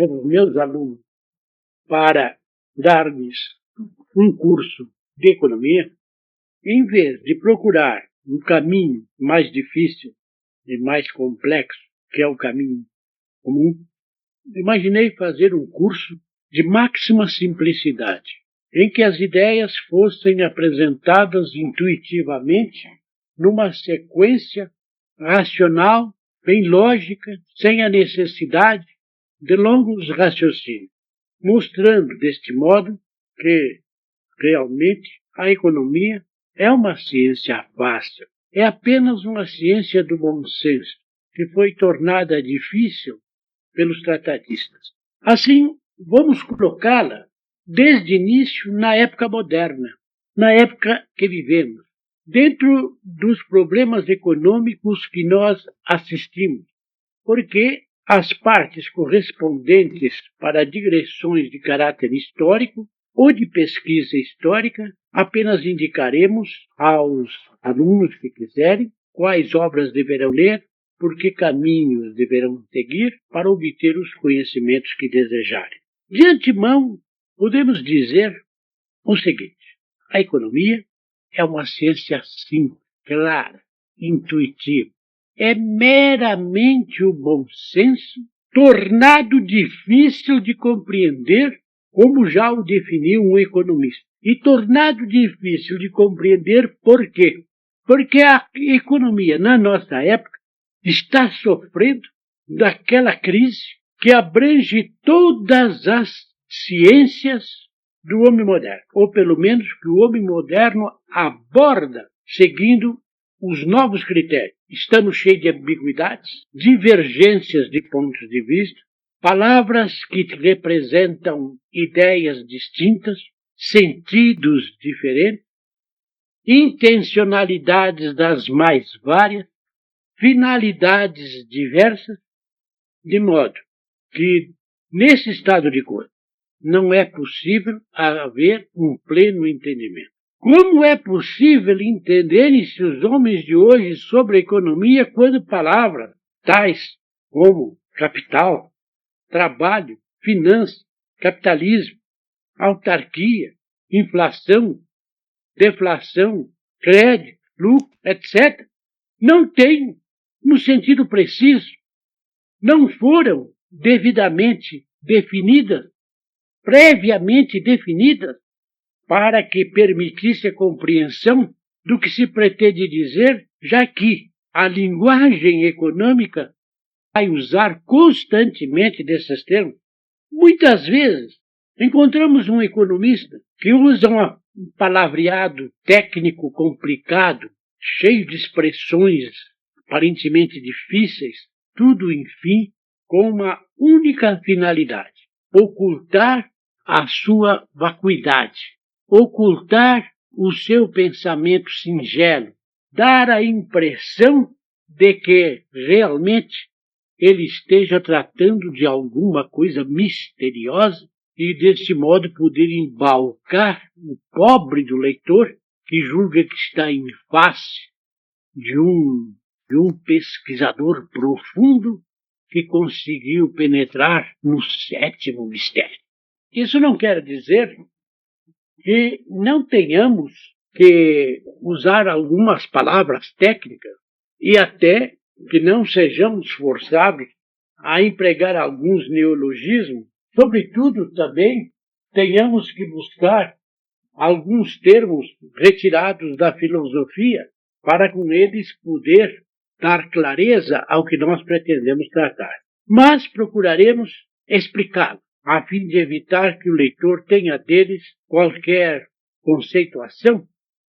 pelos meus alunos para dar-lhes um curso de economia, em vez de procurar um caminho mais difícil e mais complexo, que é o caminho comum, imaginei fazer um curso de máxima simplicidade, em que as ideias fossem apresentadas intuitivamente numa sequência racional, bem lógica, sem a necessidade de longos raciocínios, mostrando deste modo que realmente a economia é uma ciência fácil, é apenas uma ciência do bom senso, que foi tornada difícil pelos tratadistas. Assim, vamos colocá-la desde o início na época moderna, na época que vivemos, dentro dos problemas econômicos que nós assistimos, porque as partes correspondentes para digressões de caráter histórico ou de pesquisa histórica apenas indicaremos aos alunos que quiserem quais obras deverão ler, por que caminhos deverão seguir para obter os conhecimentos que desejarem. De antemão, podemos dizer o seguinte: a economia é uma ciência simples, clara, intuitiva. É meramente o bom senso, tornado difícil de compreender, como já o definiu um economista. E tornado difícil de compreender por quê? Porque a economia, na nossa época, está sofrendo daquela crise que abrange todas as ciências do homem moderno, ou pelo menos que o homem moderno aborda seguindo os novos critérios. Estamos cheios de ambiguidades, divergências de pontos de vista, palavras que representam ideias distintas, sentidos diferentes, intencionalidades das mais várias, finalidades diversas, de modo que, nesse estado de coisa, não é possível haver um pleno entendimento. Como é possível entenderem-se os homens de hoje sobre a economia quando palavras tais como capital, trabalho, finança, capitalismo, autarquia, inflação, deflação, crédito, lucro, etc., não têm, no sentido preciso, não foram devidamente definidas, previamente definidas, para que permitisse a compreensão do que se pretende dizer, já que a linguagem econômica vai usar constantemente desses termos. Muitas vezes encontramos um economista que usa um palavreado técnico complicado, cheio de expressões aparentemente difíceis, tudo, enfim, com uma única finalidade: ocultar a sua vacuidade, ocultar o seu pensamento singelo, dar a impressão de que realmente ele esteja tratando de alguma coisa misteriosa e, desse modo, poder embaucar o pobre do leitor que julga que está em face de um pesquisador profundo que conseguiu penetrar no sétimo mistério. Isso não quer dizer que não tenhamos que usar algumas palavras técnicas e até que não sejamos forçados a empregar alguns neologismos. Sobretudo, também, tenhamos que buscar alguns termos retirados da filosofia para com eles poder dar clareza ao que nós pretendemos tratar. Mas procuraremos explicá-lo, a fim de evitar que o leitor tenha deles qualquer conceituação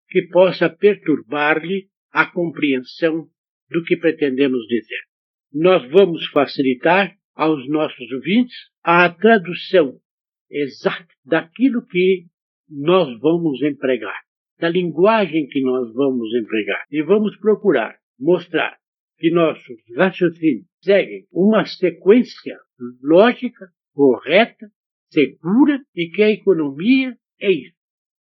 que possa perturbar-lhe a compreensão do que pretendemos dizer. Nós vamos facilitar aos nossos ouvintes a tradução exata daquilo que nós vamos empregar, da linguagem que nós vamos empregar. E vamos procurar mostrar que nossos raciocínios seguem uma sequência lógica, correta, segura, e que a economia é isso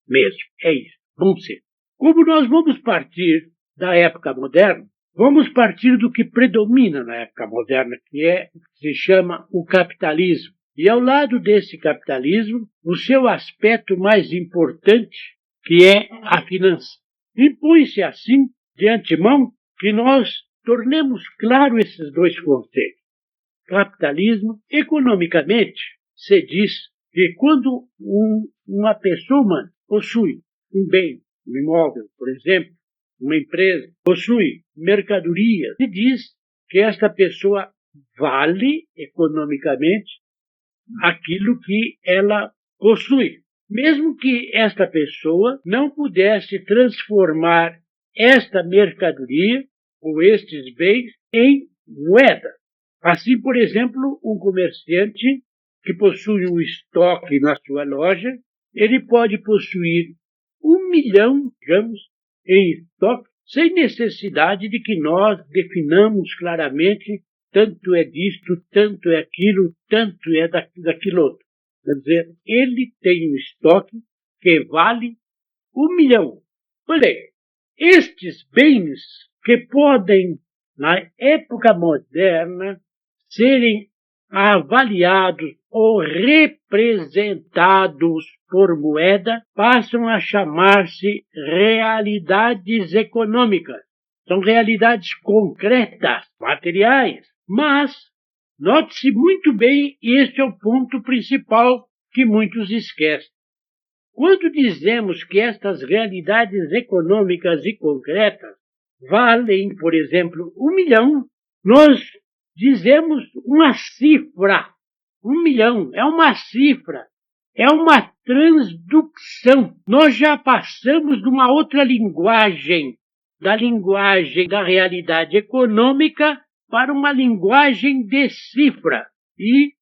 mesmo, é isso, bom senso. Como nós vamos partir da época moderna, vamos partir do que predomina na época moderna, que se chama o capitalismo. E ao lado desse capitalismo, o seu aspecto mais importante, que é a finança. Impõe-se assim, de antemão, que nós tornemos claro esses dois conceitos. Capitalismo, economicamente, se diz que quando uma pessoa humana possui um bem, um imóvel, por exemplo, uma empresa, possui mercadoria, se diz que esta pessoa vale economicamente aquilo que ela possui. Mesmo que esta pessoa não pudesse transformar esta mercadoria ou estes bens em moeda. Assim, por exemplo, um comerciante que possui um estoque na sua loja, ele pode possuir 1 milhão, digamos, em estoque, sem necessidade de que nós definamos claramente tanto é disto, tanto é aquilo, tanto é daquilo outro. Quer dizer, ele tem um estoque que vale 1 milhão. Olha, estes bens que podem, na época moderna, serem avaliados ou representados por moeda, passam a chamar-se realidades econômicas. São realidades concretas, materiais. Mas, note-se muito bem, e este é o ponto principal que muitos esquecem. Quando dizemos que estas realidades econômicas e concretas valem, por exemplo, 1 milhão, nós dizemos uma cifra. 1 milhão é uma cifra, é uma transdução. Nós já passamos de uma outra linguagem, da linguagem da realidade econômica para uma linguagem de cifra. E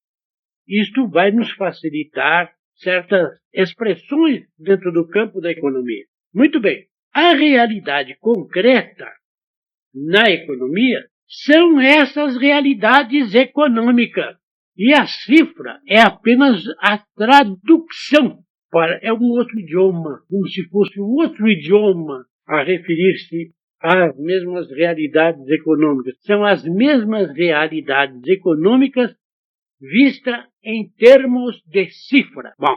isto vai nos facilitar certas expressões dentro do campo da economia. Muito bem, a realidade concreta na economia são essas realidades econômicas. E a cifra é apenas a tradução. É um outro idioma, como se fosse um outro idioma a referir-se às mesmas realidades econômicas. São as mesmas realidades econômicas vistas em termos de cifra. Bom,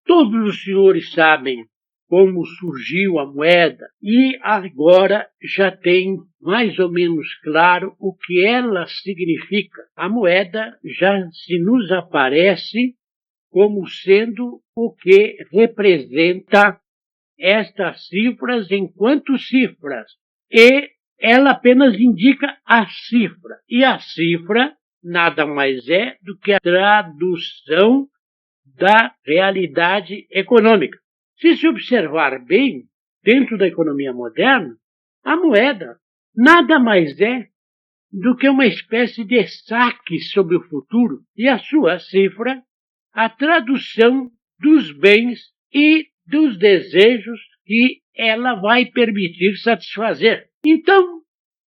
todos os senhores sabem como surgiu a moeda e agora já tem mais ou menos claro o que ela significa. A moeda já se nos aparece como sendo o que representa estas cifras enquanto cifras. E ela apenas indica a cifra. E a cifra nada mais é do que a tradução da realidade econômica. Se se observar bem, dentro da economia moderna, a moeda nada mais é do que uma espécie de saque sobre o futuro e a sua cifra, a tradução dos bens e dos desejos que ela vai permitir satisfazer. Então,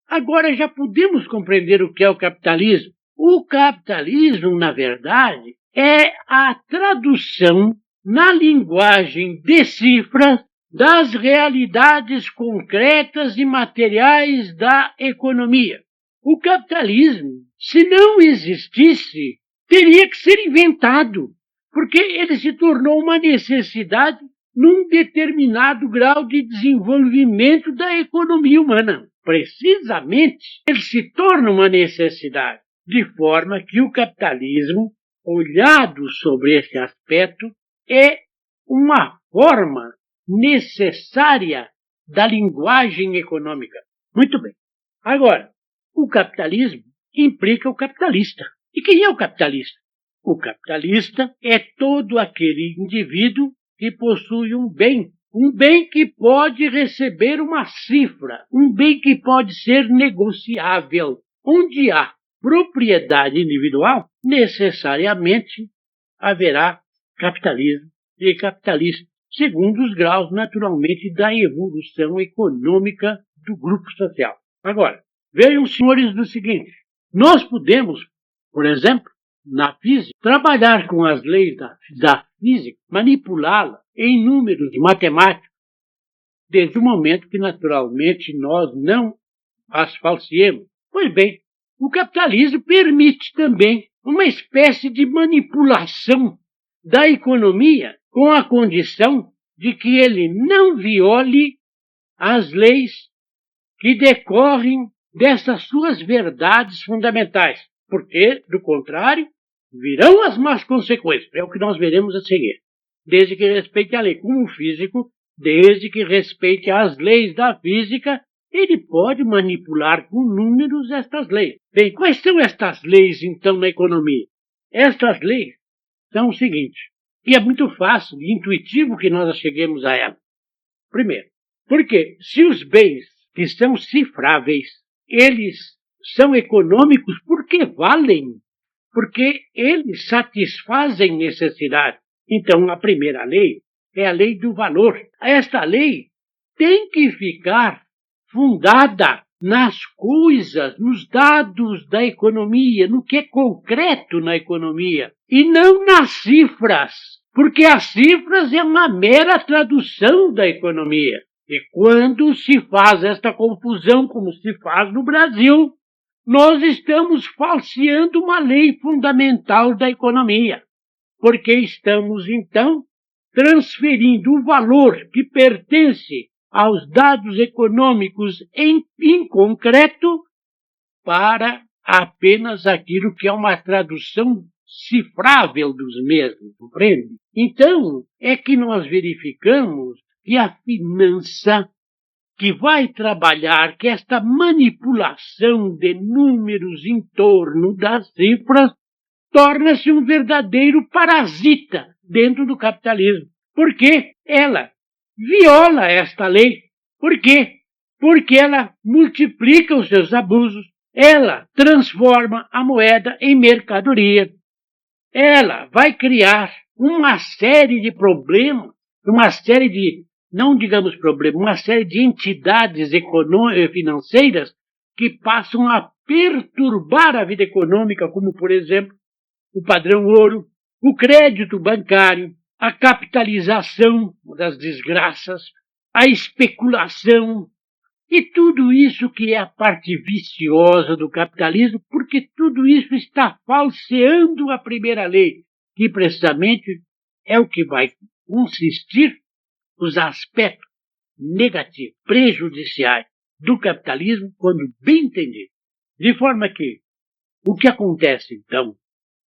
agora já podemos compreender o que é o capitalismo. O capitalismo, na verdade, é a tradução na linguagem de cifras das realidades concretas e materiais da economia. O capitalismo, se não existisse, teria que ser inventado, porque ele se tornou uma necessidade num determinado grau de desenvolvimento da economia humana. Precisamente, ele se torna uma necessidade, de forma que o capitalismo, olhado sobre esse aspecto, é uma forma necessária da linguagem econômica. Muito bem. Agora, o capitalismo implica o capitalista. E quem é o capitalista? O capitalista é todo aquele indivíduo que possui um bem que pode receber uma cifra, um bem que pode ser negociável. Onde há propriedade individual, necessariamente haverá capitalismo e capitalismo, segundo os graus, naturalmente, da evolução econômica do grupo social. Agora, vejam, senhores, do seguinte: nós podemos, por exemplo, na física, trabalhar com as leis da física, manipulá-la em números matemáticos, desde o momento que, naturalmente, nós não as falseemos. Pois bem, o capitalismo permite também uma espécie de manipulação da economia com a condição de que ele não viole as leis que decorrem dessas suas verdades fundamentais, porque, do contrário, virão as más consequências. É o que nós veremos a seguir. Desde que respeite a lei. Como físico, desde que respeite as leis da física, ele pode manipular com números estas leis. Bem, quais são estas leis, então, na economia? Estas leis são o seguinte, e é muito fácil e intuitivo que nós cheguemos a elas. Primeiro, porque se os bens que são cifráveis, eles são econômicos porque valem, porque eles satisfazem necessidade. Então, a primeira lei é a lei do valor. Esta lei tem que ficar fundada nas coisas, nos dados da economia, no que é concreto na economia, e não nas cifras, porque as cifras é uma mera tradução da economia. E quando se faz esta confusão, como se faz no Brasil, nós estamos falseando uma lei fundamental da economia, porque estamos, então, transferindo o valor que pertence aos dados econômicos em concreto para apenas aquilo que é uma tradução cifrável dos mesmos, compreende? Então, é que nós verificamos que a finança que vai trabalhar, que esta manipulação de números em torno das cifras, torna-se um verdadeiro parasita dentro do capitalismo. Porque ela viola esta lei. Por quê? Porque ela multiplica os seus abusos, ela transforma a moeda em mercadoria, ela vai criar uma série de problemas, uma série de, não digamos problemas, uma série de entidades financeiras que passam a perturbar a vida econômica, como, por exemplo, o padrão ouro, o crédito bancário, a capitalização das desgraças, a especulação, e tudo isso que é a parte viciosa do capitalismo, porque tudo isso está falseando a primeira lei, que precisamente é o que vai consistir os aspectos negativos, prejudiciais do capitalismo, quando bem entendido. De forma que, o que acontece então,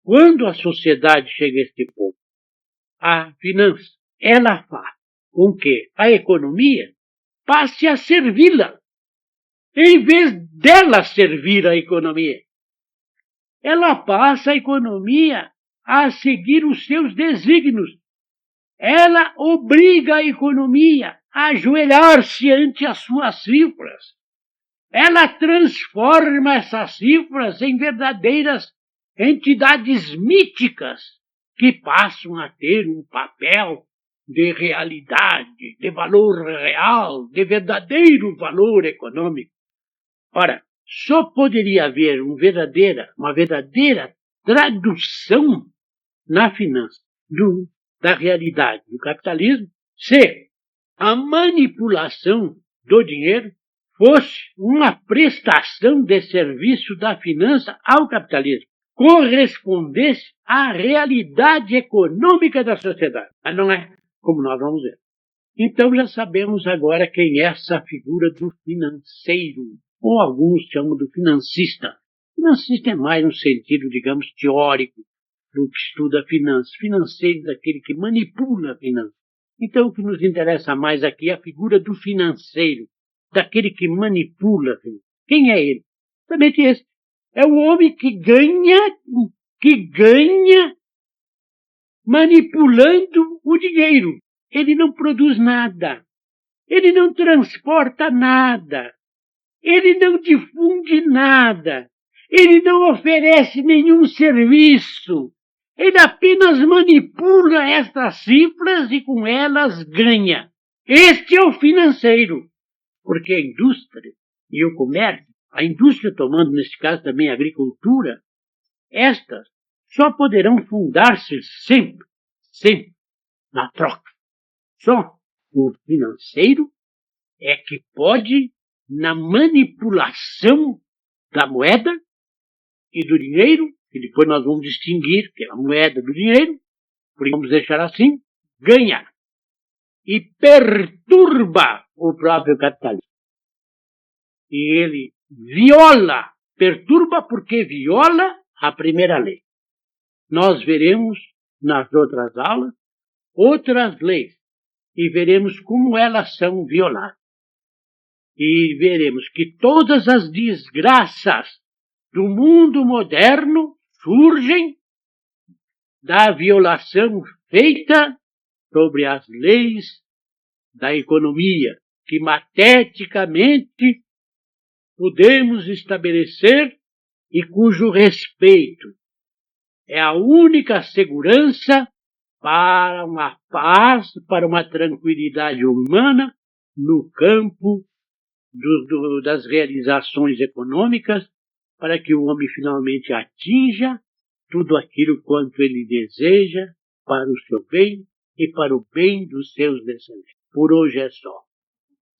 quando a sociedade chega a este ponto? A finança, ela faz com que a economia passe a servi-la, em vez dela servir a economia. Ela passa a economia a seguir os seus desígnios. Ela obriga a economia a ajoelhar-se ante as suas cifras. Ela transforma essas cifras em verdadeiras entidades míticas que passam a ter um papel de realidade, de valor real, de verdadeiro valor econômico. Ora, só poderia haver uma verdadeira tradução na finança da realidade do capitalismo se a manipulação do dinheiro fosse uma prestação de serviço da finança ao capitalismo, correspondesse à realidade econômica da sociedade. Mas não é, como nós vamos ver. Então já sabemos agora quem é essa figura do financeiro, ou alguns chamam do financista. Financista é mais no sentido, digamos, teórico do que estuda a finança. Financeiro é aquele que manipula a finança. Então o que nos interessa mais aqui é a figura do financeiro, daquele que manipula a finança. Quem é ele? Somente esse. É o homem que ganha manipulando o dinheiro. Ele não produz nada. Ele não transporta nada. Ele não difunde nada. Ele não oferece nenhum serviço. Ele apenas manipula estas cifras e com elas ganha. Este é o financeiro. Porque a indústria e o comércio, a indústria tomando neste caso também a agricultura, estas só poderão fundar-se sempre na troca. Só o financeiro é que pode, na manipulação da moeda e do dinheiro, que depois nós vamos distinguir, que é a moeda do dinheiro, vamos deixar assim, ganha e perturba o próprio capitalismo. E ele perturba porque viola a primeira lei. Nós veremos nas outras aulas outras leis e veremos como elas são violadas. E veremos que todas as desgraças do mundo moderno surgem da violação feita sobre as leis da economia, que mateticamente podemos estabelecer e cujo respeito é a única segurança para uma paz, para uma tranquilidade humana no campo das realizações econômicas, para que o homem finalmente atinja tudo aquilo quanto ele deseja para o seu bem e para o bem dos seus descendentes. Por hoje é só.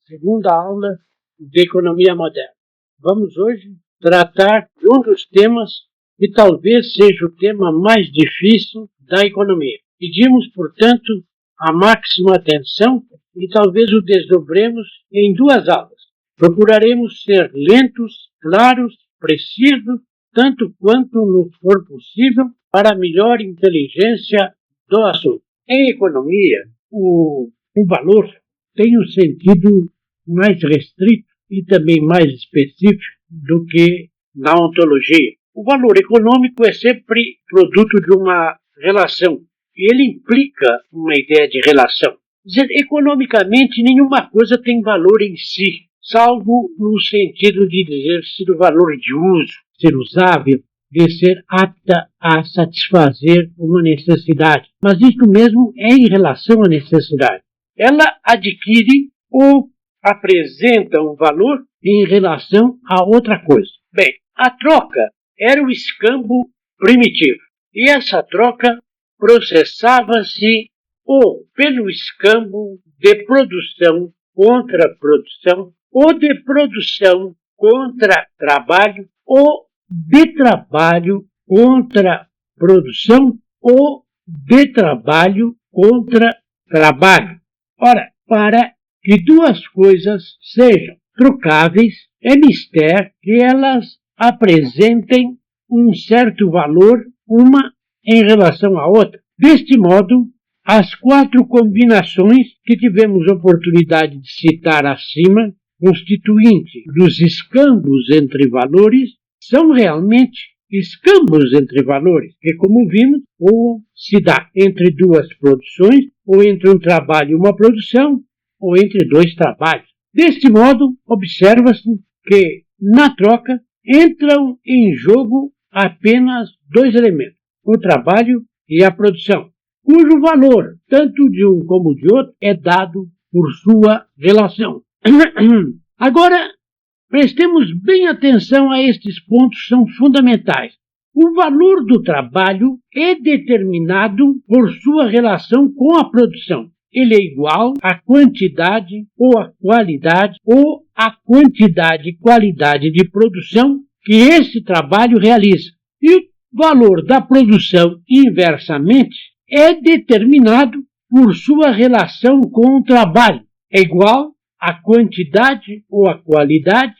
Segunda aula de Economia Moderna. Vamos hoje tratar de um dos temas que talvez seja o tema mais difícil da economia. Pedimos, portanto, a máxima atenção e talvez o desdobremos em 2 aulas. Procuraremos ser lentos, claros, precisos, tanto quanto nos for possível, para a melhor inteligência do assunto. Em economia, o valor tem um sentido mais restrito e também mais específico do que na ontologia. O valor econômico é sempre produto de uma relação. E ele implica uma ideia de relação. Dizer, economicamente, nenhuma coisa tem valor em si, salvo no sentido de dizer ser o valor de uso, ser usável, de ser apta a satisfazer uma necessidade. Mas isso mesmo é em relação à necessidade. Ela adquire ou apresenta um valor em relação a outra coisa. Bem, a troca era o escambo primitivo. E essa troca processava-se ou pelo escambo de produção contra produção, ou de produção contra trabalho, ou de trabalho contra produção, ou de trabalho contra trabalho. Ora, para que 2 coisas sejam trocáveis, é mister que elas apresentem um certo valor, uma em relação à outra. Deste modo, as 4 combinações que tivemos oportunidade de citar acima, constituinte dos escambos entre valores, são realmente escambos entre valores, que, como vimos, ou se dá entre 2 produções, ou entre um trabalho e uma produção, ou entre 2 trabalhos. Deste modo, observa-se que, na troca, entram em jogo apenas 2 elementos, o trabalho e a produção, cujo valor, tanto de um como de outro, é dado por sua relação. Agora, prestemos bem atenção a estes pontos, são fundamentais. O valor do trabalho é determinado por sua relação com a produção. Ele é igual à quantidade ou à qualidade ou à quantidade e qualidade de produção que esse trabalho realiza. E o valor da produção, inversamente, é determinado por sua relação com o trabalho. É igual à quantidade ou à qualidade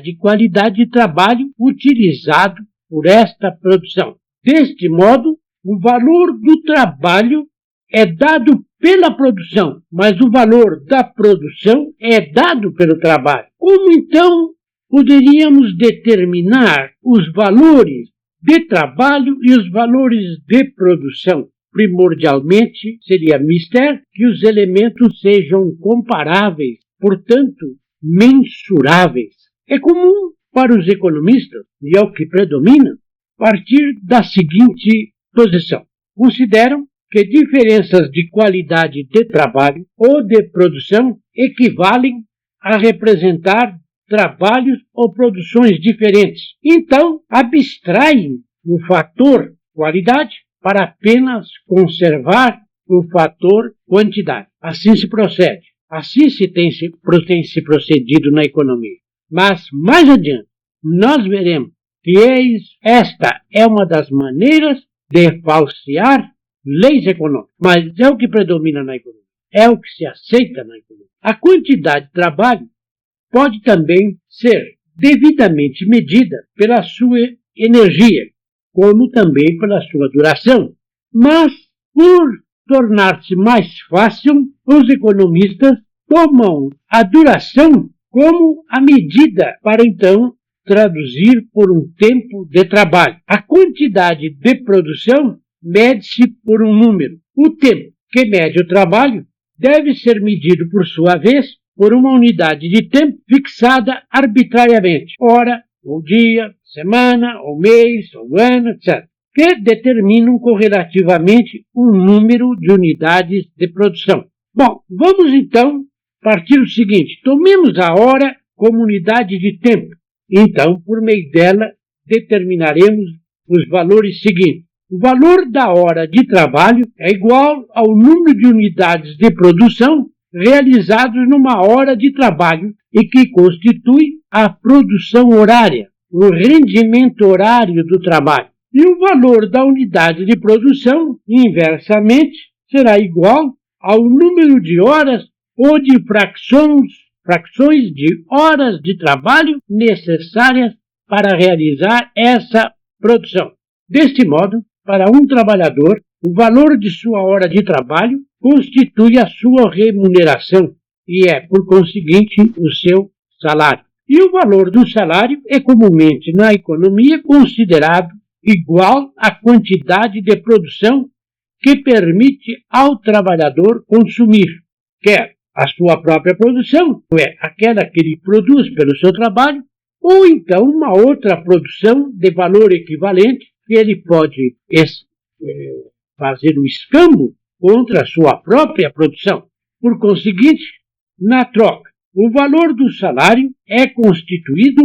e qualidade de trabalho utilizado por esta produção. Deste modo, o valor do trabalho é dado pela produção, mas o valor da produção é dado pelo trabalho. Como então poderíamos determinar os valores de trabalho e os valores de produção? Primordialmente, seria mister que os elementos sejam comparáveis, portanto, mensuráveis. É comum para os economistas, e é o que predomina, partir da seguinte posição. Consideram que diferenças de qualidade de trabalho ou de produção equivalem a representar trabalhos ou produções diferentes. Então, abstraem o fator qualidade para apenas conservar o fator quantidade. Assim se procede. Assim se tem se procedido na economia. Mas, mais adiante, nós veremos esta é uma das maneiras de falsear leis econômicas, mas é o que predomina na economia, é o que se aceita na economia. A quantidade de trabalho pode também ser devidamente medida pela sua energia, como também pela sua duração. Mas, por tornar-se mais fácil, os economistas tomam a duração como a medida para então traduzir por um tempo de trabalho. A quantidade de produção mede-se por um número. O tempo que mede o trabalho deve ser medido, por sua vez, por uma unidade de tempo fixada arbitrariamente, hora, ou dia, semana, ou mês, ou ano, etc., que determinam correlativamente um número de unidades de produção. Bom, vamos então partir do seguinte: tomemos a hora como unidade de tempo. Então, por meio dela, determinaremos os valores seguintes. O valor da hora de trabalho é igual ao número de unidades de produção realizados numa hora de trabalho e que constitui a produção horária, o rendimento horário do trabalho. E o valor da unidade de produção, inversamente, será igual ao número de horas ou de frações de horas de trabalho necessárias para realizar essa produção. Deste modo, para um trabalhador, o valor de sua hora de trabalho constitui a sua remuneração e é, por conseguinte, o seu salário. E o valor do salário é comumente na economia considerado igual à quantidade de produção que permite ao trabalhador consumir, quer a sua própria produção, aquela que ele produz pelo seu trabalho, ou então uma outra produção de valor equivalente que ele pode fazer o escambo contra a sua própria produção. Por conseguinte, na troca, o valor do salário é constituído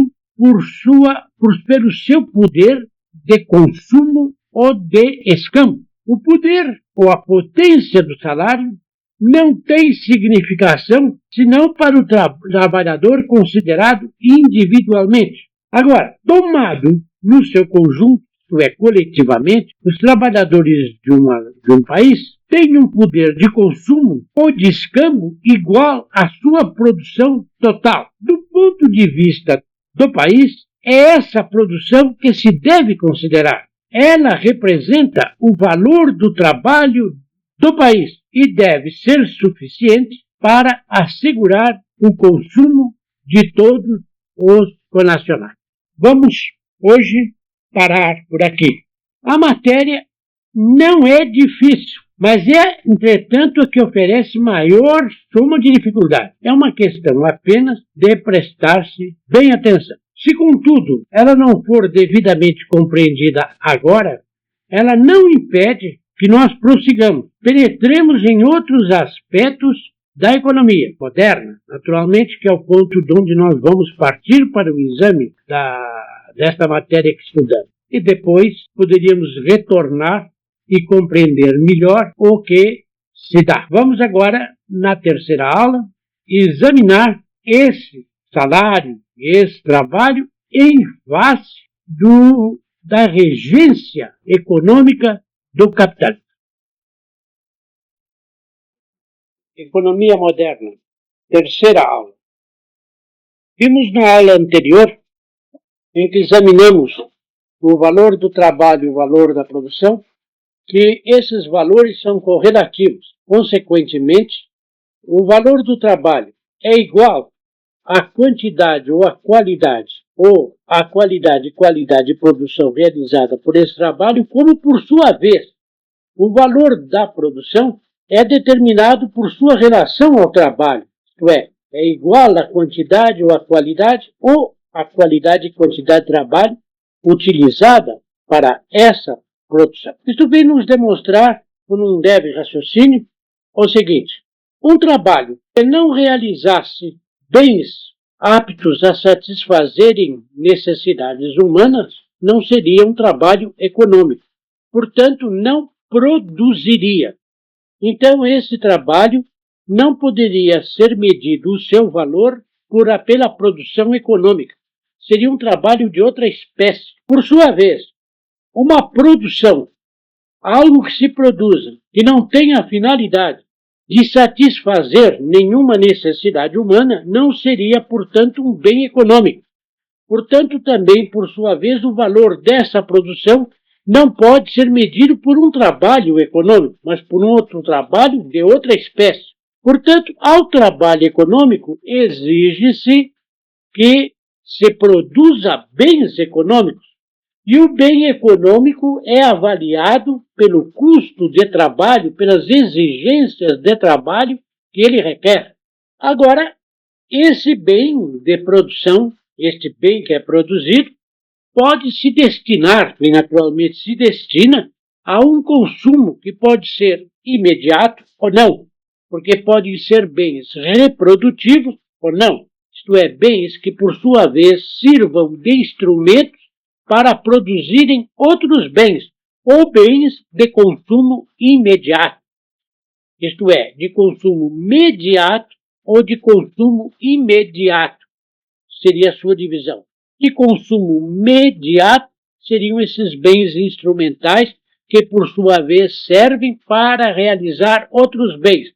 pelo seu poder de consumo ou de escambo. O poder ou a potência do salário não tem significação senão para o trabalhador considerado individualmente. Agora, tomado no seu conjunto, isto é, coletivamente, os trabalhadores de um país têm um poder de consumo ou de escambo igual à sua produção total. Do ponto de vista do país, é essa produção que se deve considerar. Ela representa o valor do trabalho do país e deve ser suficiente para assegurar o consumo de todos os connacionais. Vamos hoje parar por aqui. A matéria não é difícil, mas é, entretanto, a que oferece maior soma de dificuldade. É uma questão apenas de prestar-se bem atenção. Se, contudo, ela não for devidamente compreendida agora, ela não impede que nós prossigamos, penetremos em outros aspectos da economia moderna, naturalmente, que é o ponto de onde nós vamos partir para o exame desta matéria que estudamos. E depois poderíamos retornar e compreender melhor o que se dá. Vamos agora, na terceira aula, examinar esse salário, esse trabalho em face da regência econômica do capitalismo. Economia moderna. Terceira aula. Vimos na aula anterior, em que examinamos o valor do trabalho e o valor da produção, que esses valores são correlativos. Consequentemente, o valor do trabalho é igual à quantidade ou à qualidade e qualidade de produção realizada por esse trabalho, como, por sua vez, o valor da produção é determinado por sua relação ao trabalho, isto é igual à quantidade ou à qualidade e quantidade de trabalho utilizada para essa produção. Isto vem nos demonstrar, por um leve raciocínio, o seguinte: um trabalho que não realizasse bens aptos a satisfazerem necessidades humanas não seria um trabalho econômico, portanto não produziria. Então esse trabalho não poderia ser medido o seu valor pela produção econômica, seria um trabalho de outra espécie. Por sua vez, uma produção, algo que se produza, que não tenha a finalidade de satisfazer nenhuma necessidade humana, não seria, portanto, um bem econômico. Portanto, também, por sua vez, o valor dessa produção não pode ser medido por um trabalho econômico, mas por um outro trabalho de outra espécie. Portanto, ao trabalho econômico, exige-se que se produza bens econômicos. E o bem econômico é avaliado pelo custo de trabalho, pelas exigências de trabalho que ele requer. Agora, esse bem de produção, este bem que é produzido, pode se destinar, e naturalmente se destina, a um consumo que pode ser imediato ou não, porque podem ser bens reprodutivos ou não, isto é, bens que por sua vez sirvam de instrumentos para produzirem outros bens, ou bens de consumo imediato, isto é, de consumo mediato ou de consumo imediato, seria a sua divisão. De consumo mediato seriam esses bens instrumentais que, por sua vez, servem para realizar outros bens.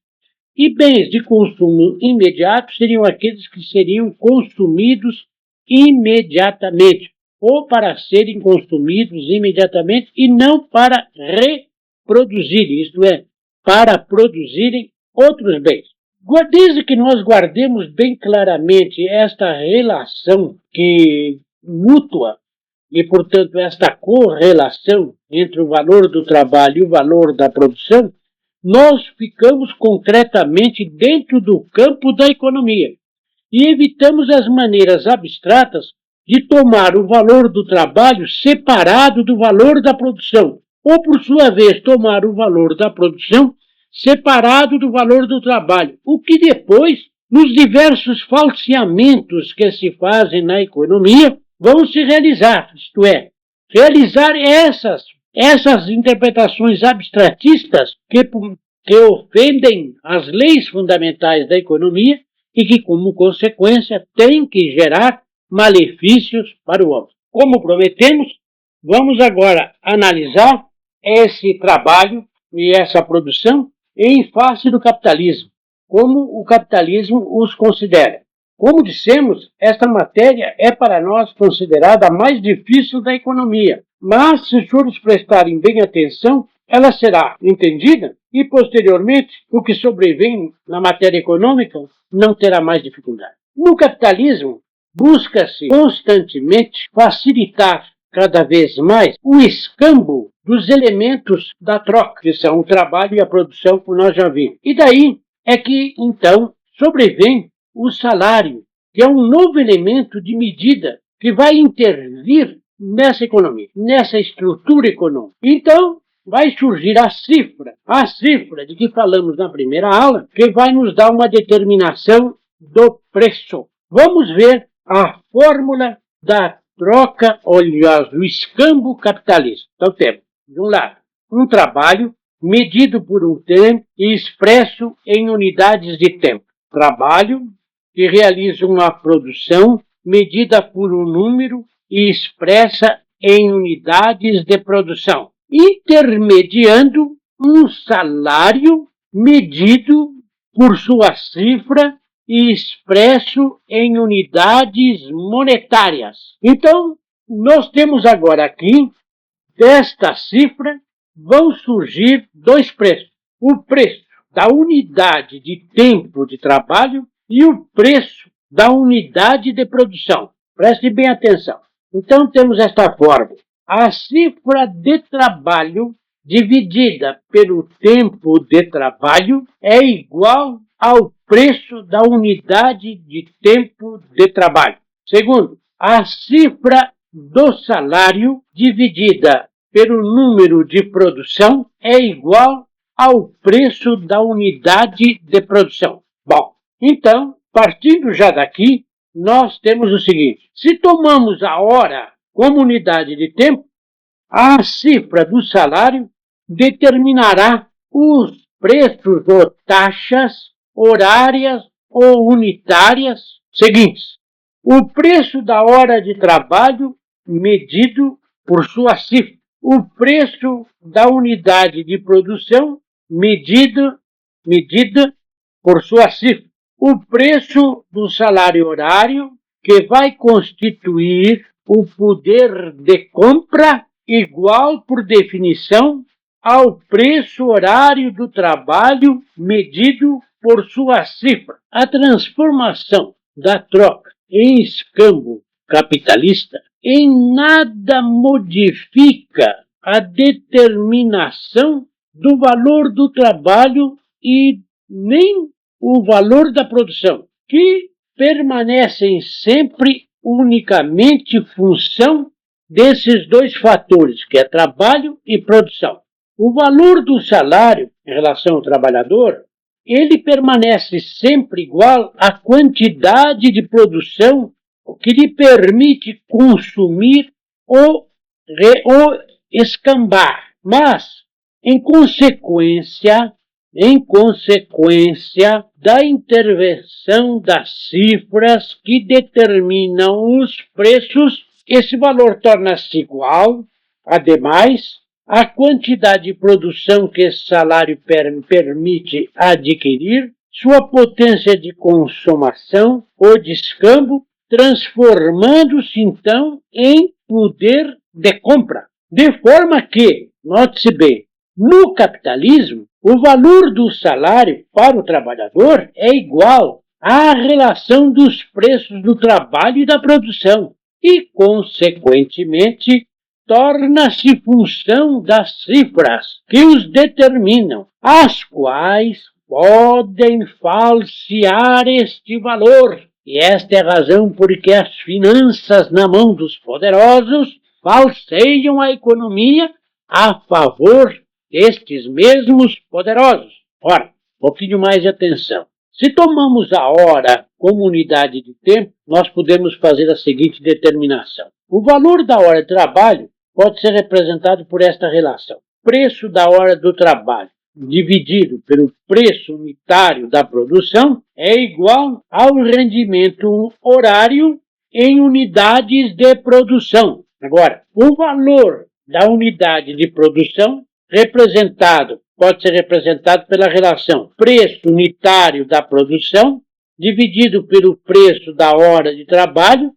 E bens de consumo imediato seriam aqueles que seriam consumidos imediatamente, ou para serem consumidos imediatamente e não para reproduzirem, isto é, para produzirem outros bens. Desde que nós guardemos bem claramente esta relação mútua e, portanto, esta correlação entre o valor do trabalho e o valor da produção, nós ficamos concretamente dentro do campo da economia e evitamos as maneiras abstratas de tomar o valor do trabalho separado do valor da produção, ou, por sua vez, tomar o valor da produção separado do valor do trabalho, o que depois, nos diversos falseamentos que se fazem na economia, vão se realizar, isto é, realizar essas interpretações abstratistas que ofendem as leis fundamentais da economia e que, como consequência, têm que gerar malefícios para o homem. Como prometemos, vamos agora analisar esse trabalho e essa produção em face do capitalismo, como o capitalismo os considera. Como dissemos, esta matéria é para nós considerada a mais difícil da economia, mas se os senhores prestarem bem atenção, ela será entendida e, posteriormente, o que sobrevém na matéria econômica não terá mais dificuldade. No capitalismo, busca-se constantemente facilitar cada vez mais o escambo dos elementos da troca, que são o trabalho e a produção, como nós já vimos. E daí é que, então, sobrevém o salário, que é um novo elemento de medida que vai intervir nessa economia, nessa estrutura econômica. Então, vai surgir a cifra de que falamos na primeira aula, que vai nos dar uma determinação do preço. Vamos ver a fórmula da troca, aliás, do escambo capitalista. Então temos, de um lado, um trabalho medido por um tempo e expresso em unidades de tempo. Trabalho que realiza uma produção medida por um número e expressa em unidades de produção, intermediando um salário medido por sua cifra e expresso em unidades monetárias. Então, nós temos agora aqui, desta cifra, vão surgir dois preços. O preço da unidade de tempo de trabalho e o preço da unidade de produção. Preste bem atenção. Então, temos esta fórmula. A cifra de trabalho dividida pelo tempo de trabalho é igual ao preço da unidade de tempo de trabalho. Segundo, a cifra do salário dividida pelo número de produção é igual ao preço da unidade de produção. Bom, então, partindo já daqui, nós temos o seguinte. Se tomamos a hora como unidade de tempo, a cifra do salário determinará os preços ou taxas horárias ou unitárias seguintes. O preço da hora de trabalho medido por sua cifra. O preço da unidade de produção medida por sua cifra. O preço do salário horário, que vai constituir o poder de compra igual, por definição, ao preço horário do trabalho medido por sua cifra. A transformação da troca em escambo capitalista em nada modifica a determinação do valor do trabalho e nem o valor da produção, que permanecem sempre unicamente função desses dois fatores, que é trabalho e produção. O valor do salário em relação ao trabalhador, ele permanece sempre igual à quantidade de produção que lhe permite consumir ou escambar. Mas, em consequência da intervenção das cifras que determinam os preços, esse valor torna-se igual, ademais, à quantidade de produção que esse salário permite adquirir, sua potência de consumação ou de escambo, transformando-se então em poder de compra. De forma que, note-se bem, no capitalismo, o valor do salário para o trabalhador é igual à relação dos preços do trabalho e da produção e, consequentemente, torna-se função das cifras que os determinam, as quais podem falsear este valor. E esta é a razão por que as finanças na mão dos poderosos falseiam a economia a favor destes mesmos poderosos. Ora, um pouquinho mais de atenção. Se tomamos a hora como unidade de tempo, nós podemos fazer a seguinte determinação. O valor da hora de trabalho pode ser representado por esta relação. Preço da hora do trabalho dividido pelo preço unitário da produção é igual ao rendimento horário em unidades de produção. Agora, o valor da unidade de produção pode ser representado pela relação preço unitário da produção dividido pelo preço da hora de trabalho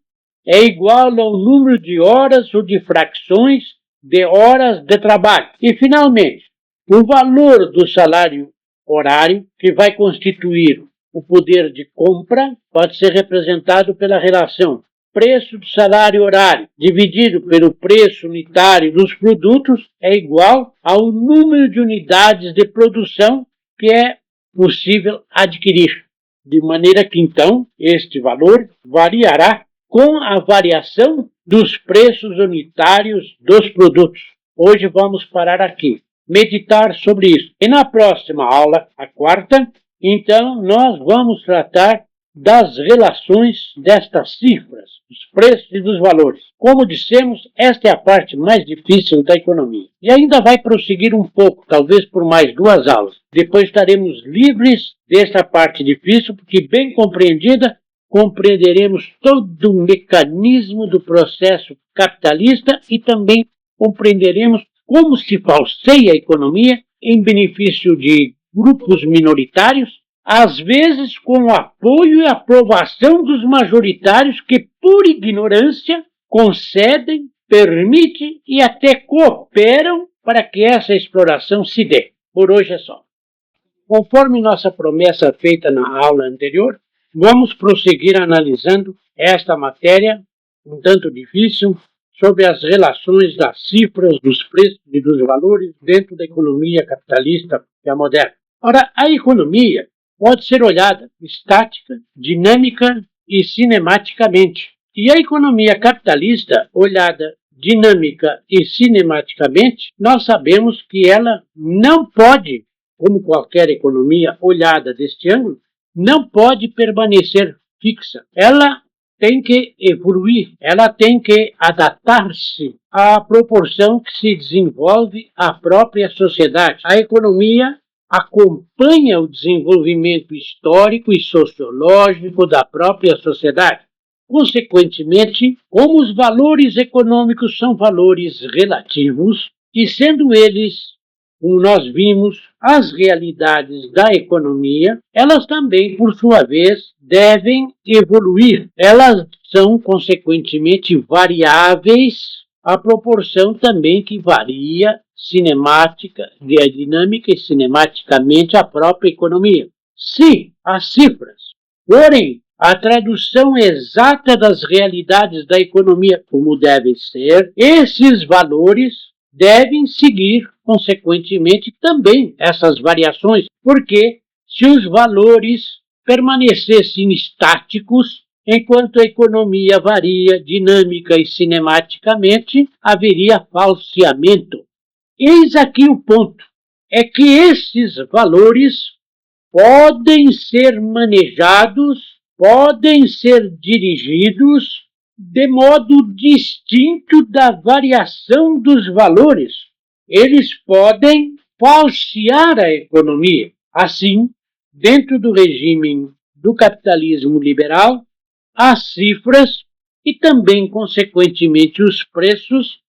é igual ao número de horas ou de frações de horas de trabalho. E, finalmente, o valor do salário horário, que vai constituir o poder de compra, pode ser representado pela relação preço do salário horário dividido pelo preço unitário dos produtos é igual ao número de unidades de produção que é possível adquirir. De maneira que, então, este valor variará com a variação dos preços unitários dos produtos. Hoje vamos parar aqui, meditar sobre isso. E na próxima aula, a quarta, então, nós vamos tratar das relações destas cifras, dos preços e dos valores. Como dissemos, esta é a parte mais difícil da economia. E ainda vai prosseguir um pouco, talvez por mais 2 aulas. Depois estaremos livres desta parte difícil, porque bem compreendida, compreenderemos todo o mecanismo do processo capitalista e também compreenderemos como se falseia a economia em benefício de grupos minoritários, às vezes com o apoio e aprovação dos majoritários que, por ignorância, concedem, permitem e até cooperam para que essa exploração se dê. Por hoje é só. Conforme nossa promessa feita na aula anterior, vamos prosseguir analisando esta matéria, um tanto difícil, sobre as relações das cifras, dos preços e dos valores dentro da economia capitalista que é moderna. Ora, a economia pode ser olhada estática, dinâmica e cinematicamente. E a economia capitalista, olhada dinâmica e cinematicamente, nós sabemos que ela não pode, como qualquer economia olhada deste ângulo, não pode permanecer fixa. Ela tem que evoluir, ela tem que adaptar-se à proporção que se desenvolve a própria sociedade. A economia acompanha o desenvolvimento histórico e sociológico da própria sociedade. Consequentemente, como os valores econômicos são valores relativos, e sendo eles, como nós vimos, as realidades da economia, elas também, por sua vez, devem evoluir. Elas são, consequentemente, variáveis, à proporção também que varia dinâmica e cinematicamente a própria economia. Se as cifras forem a tradução exata das realidades da economia, como devem ser, esses valores devem seguir, consequentemente, também essas variações, porque se os valores permanecessem estáticos, enquanto a economia varia dinâmica e cinematicamente, haveria falseamento. Eis aqui o ponto, é que esses valores podem ser manejados, podem ser dirigidos de modo distinto da variação dos valores. Eles podem falsear a economia. Assim, dentro do regime do capitalismo liberal, as cifras e também, consequentemente, os preços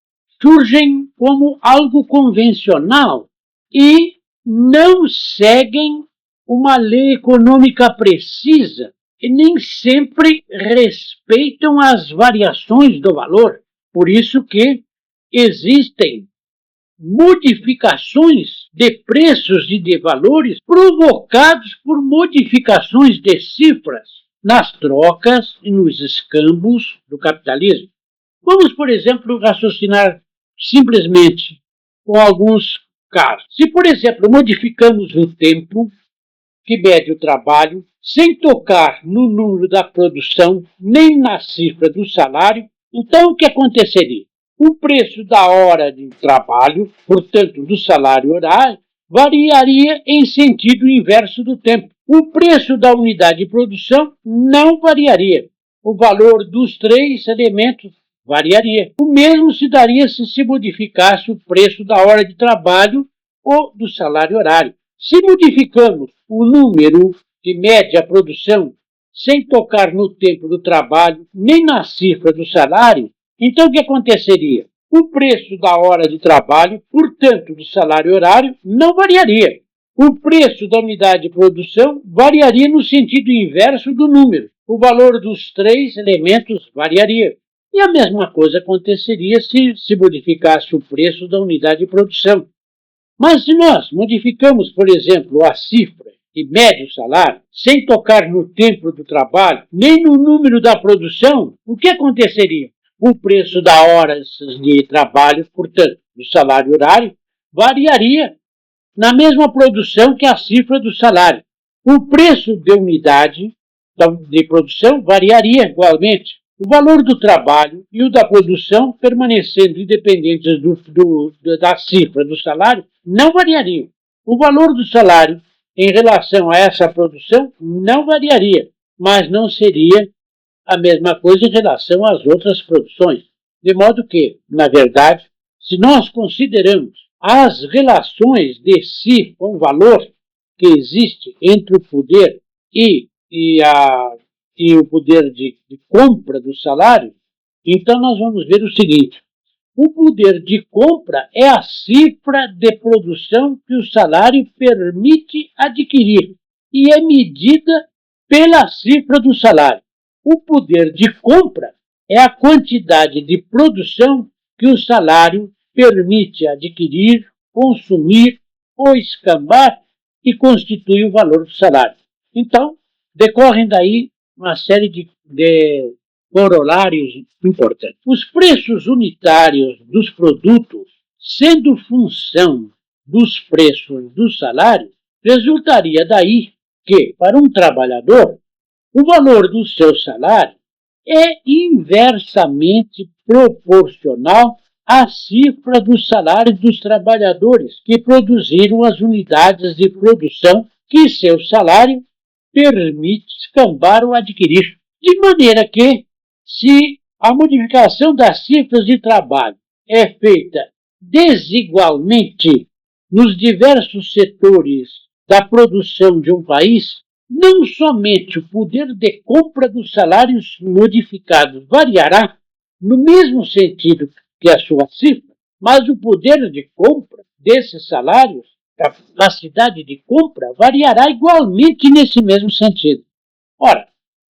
surgem como algo convencional e não seguem uma lei econômica precisa e nem sempre respeitam as variações do valor. Por isso que existem modificações de preços e de valores provocados por modificações de cifras nas trocas e nos escambos do capitalismo. Vamos, por exemplo, raciocinar simplesmente com alguns casos. Se, por exemplo, modificamos o tempo que mede o trabalho, sem tocar no número da produção, nem na cifra do salário, então o que aconteceria? O preço da hora de trabalho, portanto do salário horário, variaria em sentido inverso do tempo. O preço da unidade de produção não variaria. O valor dos três elementos variaria. O mesmo se daria se modificasse o preço da hora de trabalho ou do salário horário. Se modificamos o número que mede a produção sem tocar no tempo do trabalho nem na cifra do salário, então o que aconteceria? O preço da hora de trabalho, portanto do salário horário, não variaria. O preço da unidade de produção variaria no sentido inverso do número. O valor dos três elementos variaria. E a mesma coisa aconteceria se modificasse o preço da unidade de produção. Mas se nós modificamos, por exemplo, a cifra que mede o salário, sem tocar no tempo do trabalho, nem no número da produção, o que aconteceria? O preço da hora de trabalho, portanto, do salário horário, variaria na mesma produção que a cifra do salário. O preço de unidade de produção variaria igualmente. O valor do trabalho e o da produção, permanecendo independentes da cifra do salário, não variariam. O valor do salário em relação a essa produção não variaria, mas não seria a mesma coisa em relação às outras produções. De modo que, na verdade, se nós consideramos as relações de si com valor que existe entre o poder e o poder de compra do salário, então nós vamos ver o seguinte: o poder de compra é a cifra de produção que o salário permite adquirir e é medida pela cifra do salário. O poder de compra é a quantidade de produção que o salário permite adquirir, consumir ou escambar e constitui o valor do salário. Então, decorrem daí uma série de corolários importantes. Os preços unitários dos produtos, sendo função dos preços dos salários, resultaria daí que, para um trabalhador, o valor do seu salário é inversamente proporcional à cifra dos salários dos trabalhadores que produziram as unidades de produção que seu salário permite escambar ou adquirir. De maneira que, se a modificação das cifras de trabalho é feita desigualmente nos diversos setores da produção de um país, não somente o poder de compra dos salários modificados variará no mesmo sentido que a sua cifra, mas o poder de compra desses salários, a capacidade de compra, variará igualmente nesse mesmo sentido. Ora,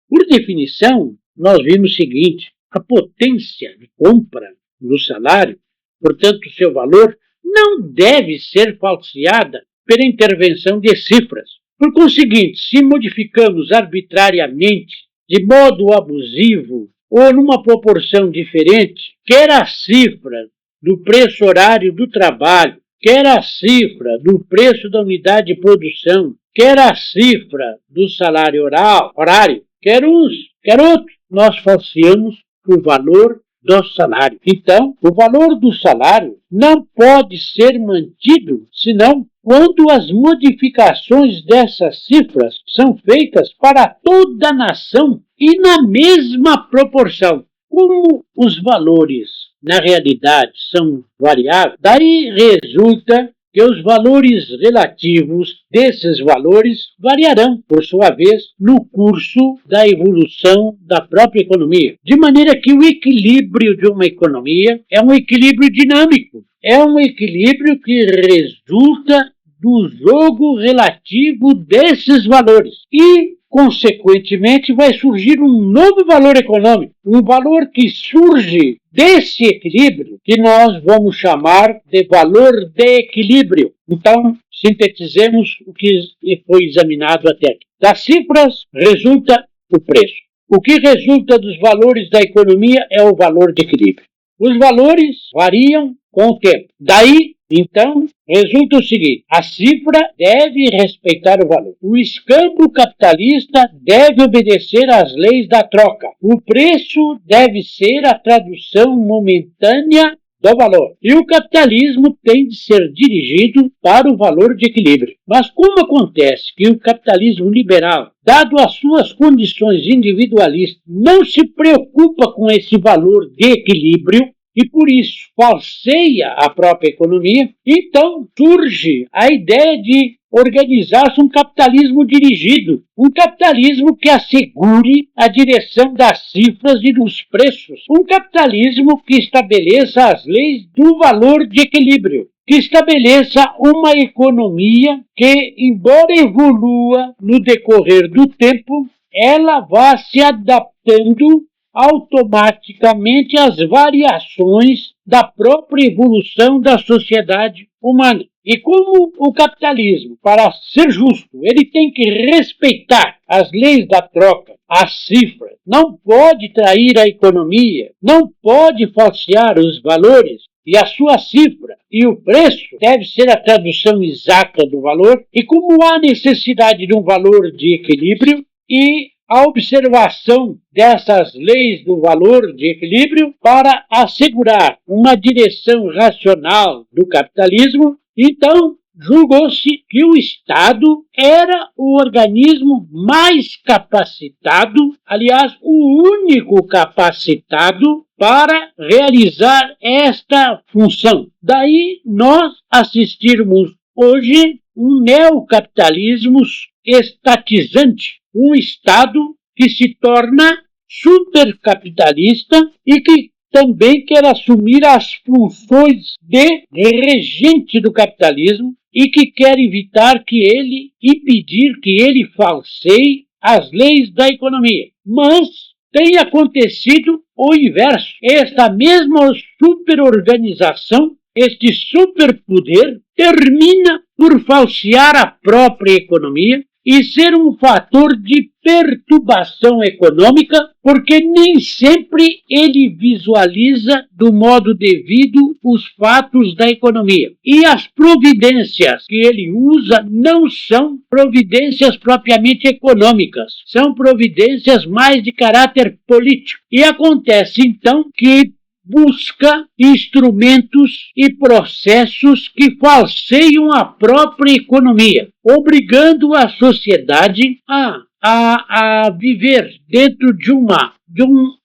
por definição, nós vimos o seguinte: a potência de compra do salário, portanto, seu valor, não deve ser falseada pela intervenção de cifras. Por conseguinte, se modificamos arbitrariamente, de modo abusivo ou numa proporção diferente, quer a cifra do preço horário do trabalho, quer a cifra do preço da unidade de produção, quer a cifra do salário horário, quer uns, quer outros, nós falseamos o valor do salário. Então, o valor do salário não pode ser mantido, senão quando as modificações dessas cifras são feitas para toda a nação e na mesma proporção. Como os valores, na realidade, são variáveis, daí resulta que os valores relativos desses valores variarão, por sua vez, no curso da evolução da própria economia. De maneira que o equilíbrio de uma economia é um equilíbrio dinâmico, é um equilíbrio que resulta do jogo relativo desses valores e, consequentemente, vai surgir um novo valor econômico, um valor que surge desse equilíbrio, que nós vamos chamar de valor de equilíbrio. Então, sintetizemos o que foi examinado até aqui. Das cifras resulta o preço. O que resulta dos valores da economia é o valor de equilíbrio. Os valores variam com o tempo. Daí, então, resulta o seguinte: a cifra deve respeitar o valor. O escambo capitalista deve obedecer às leis da troca. O preço deve ser a tradução momentânea do valor. E o capitalismo tem de ser dirigido para o valor de equilíbrio. Mas como acontece que o capitalismo liberal, dado as suas condições individualistas, não se preocupa com esse valor de equilíbrio, e por isso falseia a própria economia, então surge a ideia de organizar-se um capitalismo dirigido, um capitalismo que assegure a direção das cifras e dos preços, um capitalismo que estabeleça as leis do valor de equilíbrio, que estabeleça uma economia que, embora evolua no decorrer do tempo, ela vá se adaptando automaticamente às variações da própria evolução da sociedade humana. E como o capitalismo, para ser justo, ele tem que respeitar as leis da troca, as cifras, não pode trair a economia, não pode falsear os valores, e a sua cifra e o preço deve ser a tradução exata do valor, e como há necessidade de um valor de equilíbrio e a observação dessas leis do valor de equilíbrio para assegurar uma direção racional do capitalismo, então julgou-se que o Estado era o organismo mais capacitado, aliás, o único capacitado para realizar esta função. Daí nós assistirmos hoje um neocapitalismo estatizante, um Estado que se torna supercapitalista e que também quer assumir as funções de regente do capitalismo e que quer evitar que ele, impedir que ele falseie as leis da economia. Mas tem acontecido o inverso. Esta mesma superorganização, este superpoder, termina por falsear a própria economia e ser um fator de perturbação econômica, porque nem sempre ele visualiza do modo devido os fatos da economia. E as providências que ele usa não são providências propriamente econômicas, são providências mais de caráter político. E acontece então que busca instrumentos e processos que falseiam a própria economia, obrigando a sociedade a viver dentro de um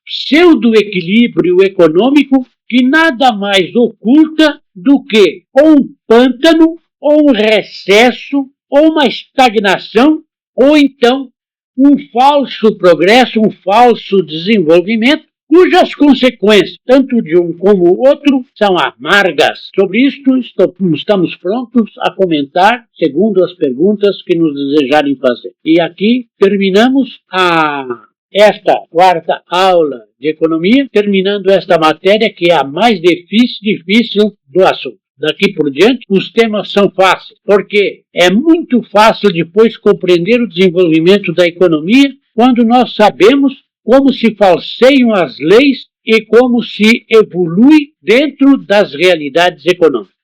pseudo-equilíbrio econômico que nada mais oculta do que ou um pântano, ou um recesso, ou uma estagnação, ou então um falso progresso, um falso desenvolvimento, cujas consequências, tanto de um como o outro, são amargas. Sobre isto, estamos prontos a comentar, segundo as perguntas que nos desejarem fazer. E aqui terminamos esta quarta aula de economia, terminando esta matéria que é a mais difícil do assunto. Daqui por diante, os temas são fáceis, porque é muito fácil depois compreender o desenvolvimento da economia quando nós sabemos como se falseiam as leis e como se evolui dentro das realidades econômicas.